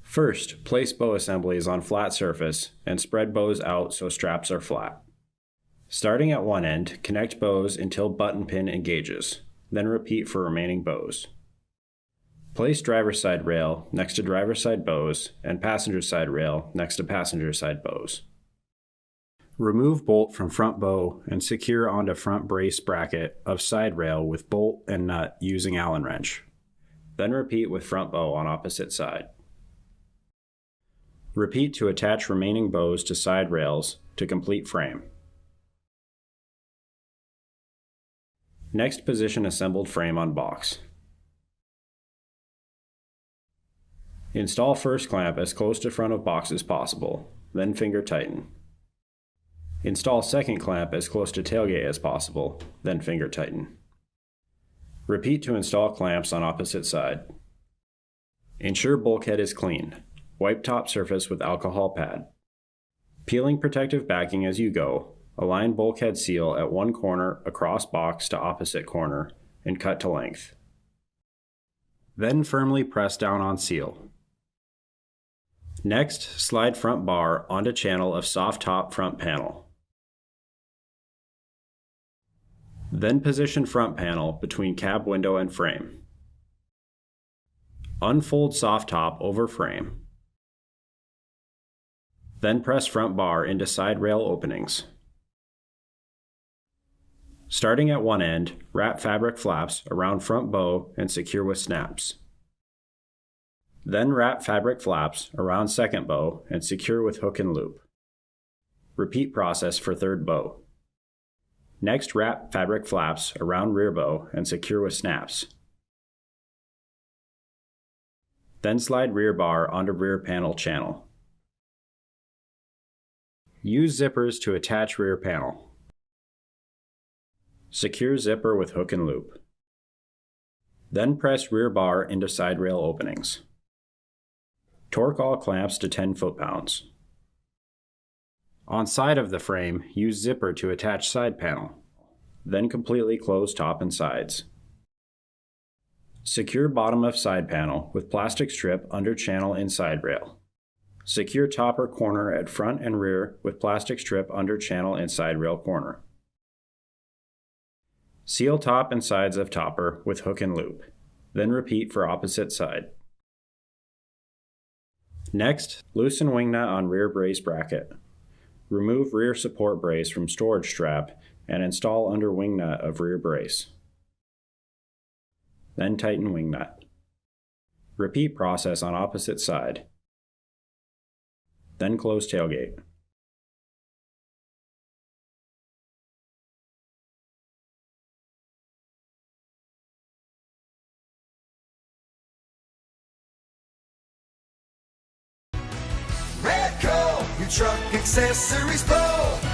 First, place bow assemblies on flat surface and spread bows out so straps are flat. Starting at one end, connect bows until button pin engages, then repeat for remaining bows. Place driver's side rail next to driver's side bows and passenger side rail next to passenger side bows. Remove bolt from front bow and secure onto front brace bracket of side rail with bolt and nut using Allen wrench. Then repeat with front bow on opposite side. Repeat to attach remaining bows to side rails to complete frame. Next, position assembled frame on box. Install first clamp as close to front of box as possible, then finger tighten. Install second clamp as close to tailgate as possible, then finger tighten. Repeat to install clamps on opposite side. Ensure bulkhead is clean. Wipe top surface with alcohol pad. Peeling protective backing as you go, align bulkhead seal at one corner across box to opposite corner and cut to length. Then firmly press down on seal. Next, slide front bar onto channel of soft top front panel. Then position front panel between cab window and frame. Unfold soft top over frame. Then press front bar into side rail openings. Starting at one end, wrap fabric flaps around front bow and secure with snaps. Then wrap fabric flaps around second bow and secure with hook and loop. Repeat process for third bow. Next, wrap fabric flaps around rear bow and secure with snaps. Then slide rear bar onto rear panel channel. Use zippers to attach rear panel. Secure zipper with hook and loop. Then press rear bar into side rail openings. Torque all clamps to 10 foot-pounds. On side of the frame, use zipper to attach side panel. Then completely close top and sides. Secure bottom of side panel with plastic strip under channel in side rail. Secure topper corner at front and rear with plastic strip under channel in side rail corner. Seal top and sides of topper with hook and loop. Then repeat for opposite side. Next, loosen wing nut on rear brace bracket. Remove rear support brace from storage strap and install under wing nut of rear brace. Then tighten wing nut. Repeat process on opposite side. Then close tailgate. Radco, your truck accessories pro.